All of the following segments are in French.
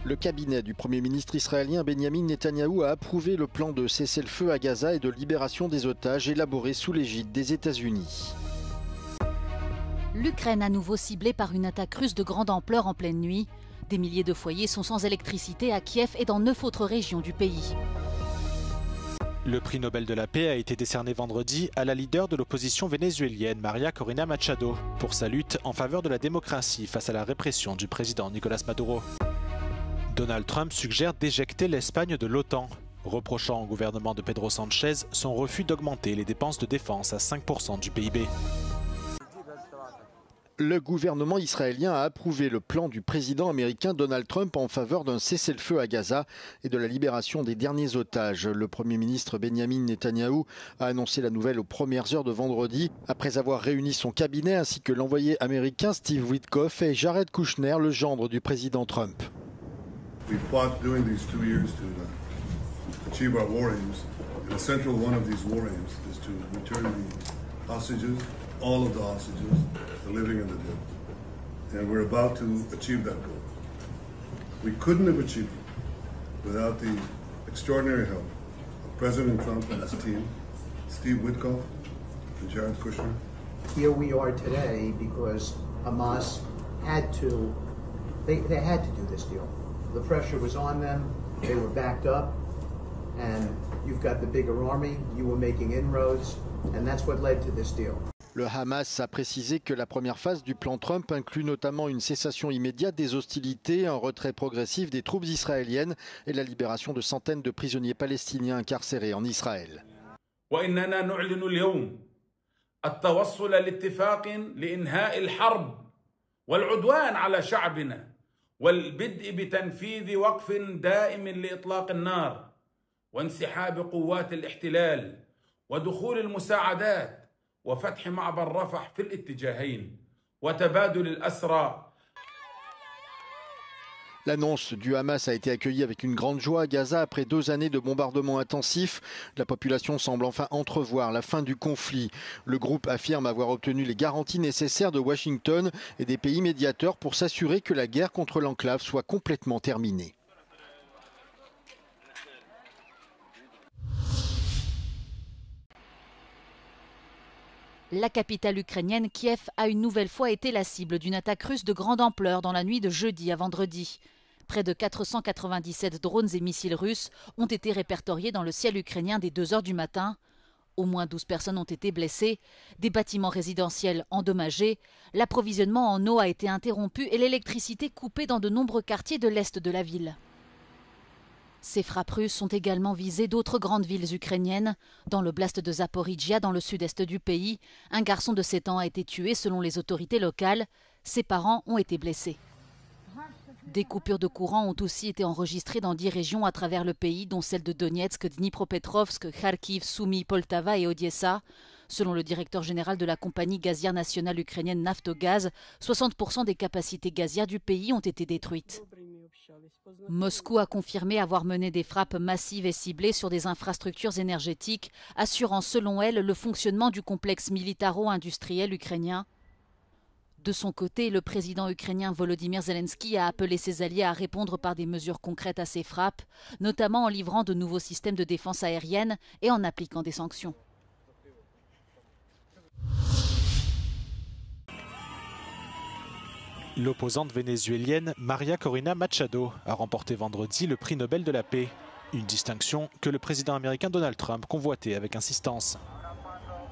Le cabinet du Premier ministre israélien Benjamin Netanyahou a approuvé le plan de cessez-le-feu à Gaza et de libération des otages élaboré sous l'égide des États-Unis. L'Ukraine à nouveau ciblée par une attaque russe de grande ampleur en pleine nuit. Des milliers de foyers sont sans électricité à Kiev et dans 9 autres régions du pays. Le prix Nobel de la paix a été décerné vendredi à la leader de l'opposition vénézuélienne María Corina Machado pour sa lutte en faveur de la démocratie face à la répression du président Nicolás Maduro. Donald Trump suggère d'éjecter l'Espagne de l'OTAN, reprochant au gouvernement de Pedro Sánchez son refus d'augmenter les dépenses de défense à 5% du PIB. Le gouvernement israélien a approuvé le plan du président américain Donald Trump en faveur d'un cessez-le-feu à Gaza et de la libération des derniers otages. Le Premier ministre Benjamin Netanyahou a annoncé la nouvelle aux premières heures de vendredi, après avoir réuni son cabinet ainsi que l'envoyé américain Steve Witkoff et Jared Kushner, le gendre du président Trump. We fought during these 2 years to achieve our war aims, and a central one of these war aims is to return the hostages, all of the hostages, the living and the dead. And we're about to achieve that goal. We couldn't have achieved it without the extraordinary help of President Trump and his team, Steve Witkoff and Jared Kushner. Here we are today because Hamas had to, they had to do this deal. The pressure was on them, they were backed up, and you've got the bigger army, you were making inroads, and that's what led to this deal. Le Hamas a précisé que la première phase du plan Trump inclut notamment une cessation immédiate des hostilités, un retrait progressif des troupes israéliennes et la libération de centaines de prisonniers palestiniens incarcérés en Israël. وإننا نعلن اليوم التوصل لاتفاق لإنهاء الحرب والعدوان على شعبنا والبدء بتنفيذ وقف دائم لإطلاق النار وانسحاب قوات الاحتلال ودخول المساعدات وفتح معبر رفح في الاتجاهين وتبادل الأسرى. L'annonce du Hamas a été accueillie avec une grande joie à Gaza après 2 années de bombardements intensifs. La population semble enfin entrevoir la fin du conflit. Le groupe affirme avoir obtenu les garanties nécessaires de Washington et des pays médiateurs pour s'assurer que la guerre contre l'enclave soit complètement terminée. La capitale ukrainienne, Kiev, a une nouvelle fois été la cible d'une attaque russe de grande ampleur dans la nuit de jeudi à vendredi. Près de 497 drones et missiles russes ont été répertoriés dans le ciel ukrainien dès 2 heures du matin. Au moins 12 personnes ont été blessées, des bâtiments résidentiels endommagés, l'approvisionnement en eau a été interrompu et l'électricité coupée dans de nombreux quartiers de l'est de la ville. Ces frappes russes ont également visé d'autres grandes villes ukrainiennes. Dans l'oblast de Zaporijia, dans le sud-est du pays, un garçon de 7 ans a été tué selon les autorités locales. Ses parents ont été blessés. Des coupures de courant ont aussi été enregistrées dans 10 régions à travers le pays, dont celles de Donetsk, Dnipropetrovsk, Kharkiv, Soumy, Poltava et Odessa. Selon le directeur général de la compagnie gazière nationale ukrainienne Naftogaz, 60% des capacités gazières du pays ont été détruites. Moscou a confirmé avoir mené des frappes massives et ciblées sur des infrastructures énergétiques, assurant selon elle le fonctionnement du complexe militaro-industriel ukrainien. De son côté, le président ukrainien Volodymyr Zelensky a appelé ses alliés à répondre par des mesures concrètes à ces frappes, notamment en livrant de nouveaux systèmes de défense aérienne et en appliquant des sanctions. L'opposante vénézuélienne María Corina Machado a remporté vendredi le prix Nobel de la paix, une distinction que le président américain Donald Trump convoitait avec insistance.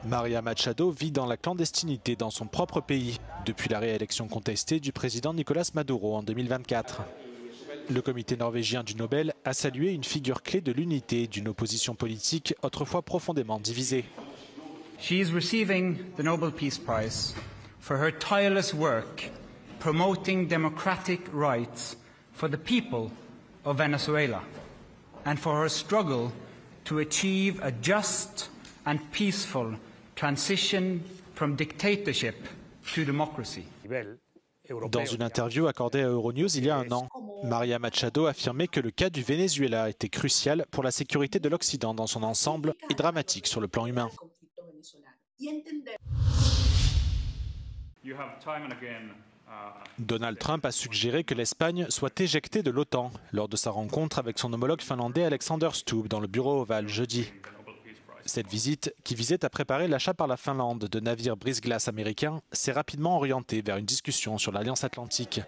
María Machado vit dans la clandestinité dans son propre pays depuis la réélection contestée du président Nicolás Maduro en 2024. Le comité norvégien du Nobel a salué une figure clé de l'unité d'une opposition politique autrefois profondément divisée. She is receiving the Nobel Peace Prize for her tireless work promoting democratic rights for the people of Venezuela and for her struggle to achieve a just and peaceful transition from dictatorship to democracy. Dans une interview accordée à Euronews il y a un an, María Machado affirmait que le cas du Venezuela était crucial pour la sécurité de l'Occident dans son ensemble et dramatique sur le plan humain. You have time and again Donald Trump a suggéré que l'Espagne soit éjectée de l'OTAN lors de sa rencontre avec son homologue finlandais Alexander Stubb dans le bureau ovale jeudi. Cette visite, qui visait à préparer l'achat par la Finlande de navires brise-glace américains, s'est rapidement orientée vers une discussion sur l'Alliance Atlantique.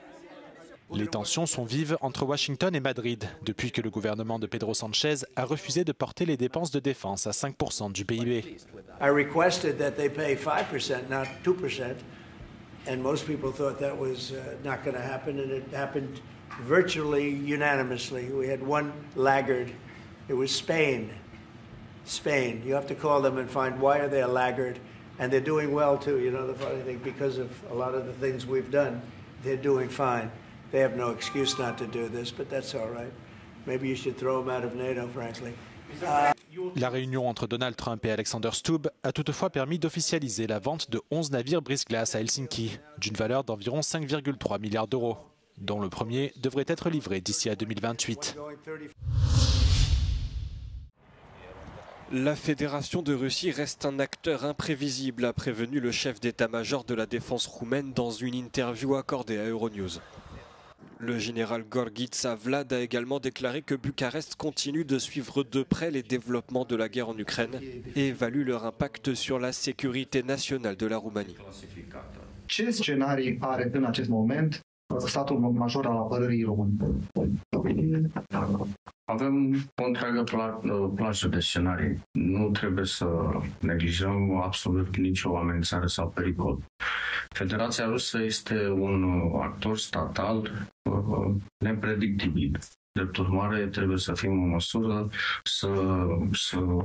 Les tensions sont vives entre Washington et Madrid depuis que le gouvernement de Pedro Sánchez a refusé de porter les dépenses de défense à 5% du PIB. I requested that they pay 5%, not 2%, and most people thought that was not going to happen, and it happened virtually unanimously. We had one laggard. It was Spain. Spain. You have to call them and find why are they a laggard, and they're doing well too. You know the funny thing, because of a lot of the things we've done, they're doing fine. They have no excuse not to do this, but that's all right. Maybe you should throw them out of NATO, frankly. La réunion entre Donald Trump et Alexander Stubb a toutefois permis d'officialiser la vente de 11 navires brise-glace à Helsinki, d'une valeur d'environ 5,3 milliards d'euros, dont le premier devrait être livré d'ici à 2028. La Fédération de Russie reste un acteur imprévisible, a prévenu le chef d'état-major de la défense roumaine dans une interview accordée à Euronews. Le général Gorghița Vlad a également déclaré que Bucarest continue de suivre de près les développements de la guerre en Ukraine et évalue leur impact sur la sécurité nationale de la Roumanie. Ce scenarii are în acest moment statul major al apărării române? Avem o întreagă plajă de scenarii. Nu trebuie să neglijăm absolut nicio amenințare sau pericol. Federația Rusă este un actor statal nepredictibil. Drept urmare, trebuie să fim în măsură să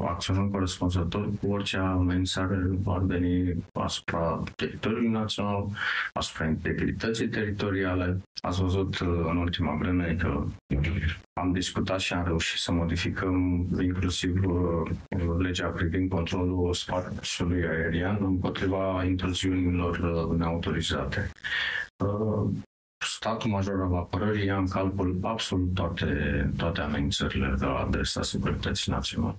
acționăm corespunzător cu orice amenințare va veni asupra teritoriului național, asupra integrității teritoriale. Ați văzut în ultima vreme că am discutat și am reușit să modificăm inclusiv legea privind controlul spațiului aerian împotriva intruziunilor neautorizate. Statul major al apărării ia în calcul absolut toate amenințările de la adresa securității naționale.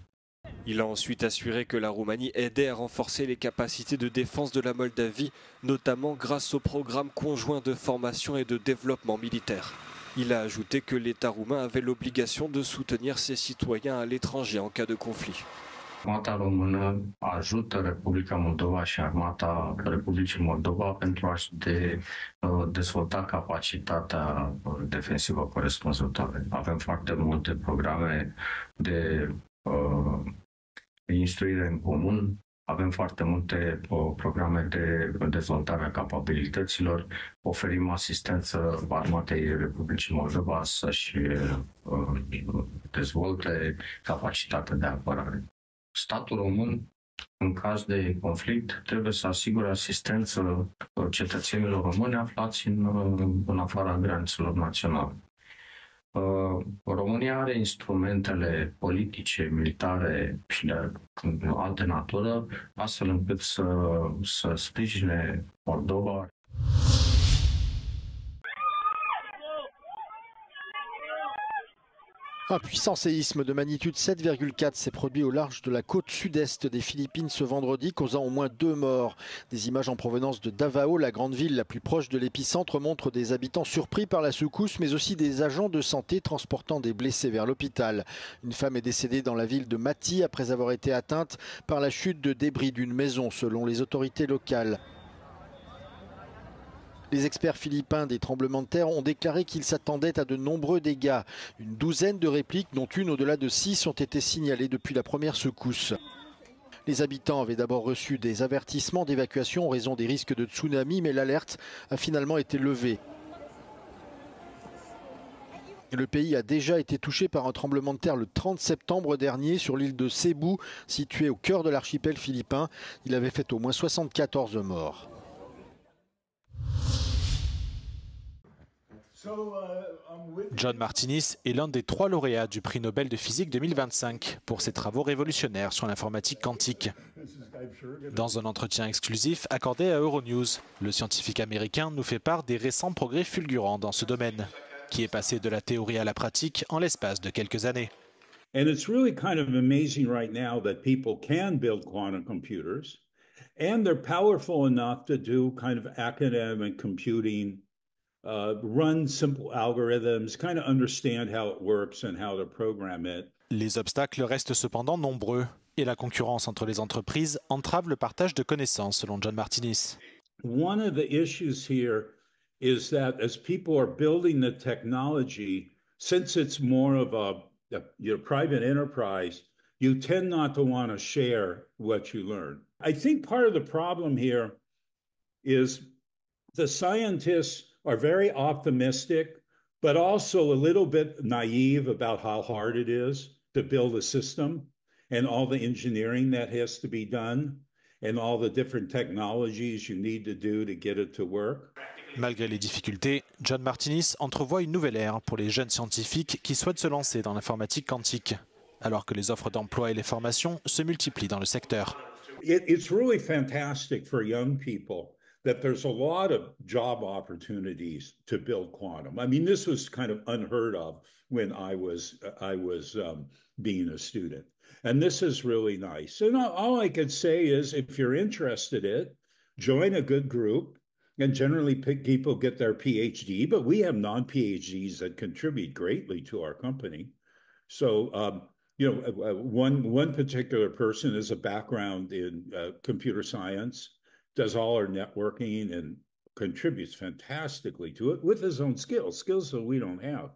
Il a ensuite assuré que la Roumanie aidait à renforcer les capacités de défense de la Moldavie, notamment grâce au programme conjoint de formation et de développement militaire. Il a ajouté que l'État roumain avait l'obligation de soutenir ses citoyens à l'étranger en cas de conflit. Armata română ajută Republica Moldova și Armata Republicii Moldova pentru a-și dezvolta capacitatea defensivă corespunzătoare. Avem foarte multe programe de instruire în comun, avem foarte multe programe de dezvoltare a capabilităților, oferim asistență Armatei Republicii Moldova să-și dezvolte capacitatea de apărare. Statul român, în caz de conflict, trebuie să asigure asistență cetățenilor români aflați în afara granițelor naționale. România are instrumentele politice, militare și de altă natură, astfel încât să sprijine Moldova. Un puissant séisme de magnitude 7,4 s'est produit au large de la côte sud-est des Philippines ce vendredi, causant au moins 2 morts. Des images en provenance de Davao, la grande ville la plus proche de l'épicentre, montrent des habitants surpris par la secousse, mais aussi des agents de santé transportant des blessés vers l'hôpital. Une femme est décédée dans la ville de Mati après avoir été atteinte par la chute de débris d'une maison, selon les autorités locales. Les experts philippins des tremblements de terre ont déclaré qu'ils s'attendaient à de nombreux dégâts. Une douzaine de répliques, dont une au-delà de 6, ont été signalées depuis la première secousse. Les habitants avaient d'abord reçu des avertissements d'évacuation en raison des risques de tsunami, mais l'alerte a finalement été levée. Le pays a déjà été touché par un tremblement de terre le 30 septembre dernier sur l'île de Cebu, située au cœur de l'archipel philippin. Il avait fait au moins 74 morts. John Martinis est l'un des 3 lauréats du prix Nobel de physique 2025 pour ses travaux révolutionnaires sur l'informatique quantique. Dans un entretien exclusif accordé à Euronews, le scientifique américain nous fait part des récents progrès fulgurants dans ce domaine, qui est passé de la théorie à la pratique en l'espace de quelques années. And it's really kind of amazing right now that people can build quantum computers, and they're powerful enough to do kind of academic computing run simple algorithms, kind of understand how it works and how to program it. Les obstacles restent cependant nombreux et la concurrence entre les entreprises entrave le partage de connaissances, selon John Martinis. One of the issues here is that as people are building the technology, since it's more of a private enterprise, you tend not to want to share what you learn. I think part of the problem here is the scientists are very optimistic, but also a little bit naive about how hard it is to build a system and all the engineering that has to be done and all the different technologies you need to do to get it to work. Malgré les difficultés, John Martinis entrevoit une nouvelle ère pour les jeunes scientifiques qui souhaitent se lancer dans l'informatique quantique, alors que les offres d'emploi et les formations se multiplient dans le secteur. It's really fantastic for young people that there's a lot of job opportunities to build quantum. I mean, this was kind of unheard of when I was being a student. And this is really nice. And all I could say is, if you're interested in it, join a good group. And generally, people get their PhD, but we have non-PhDs that contribute greatly to our company. So, one particular person has a background in computer science, does all our networking, and contributes fantastically to it with his own skills that we don't have.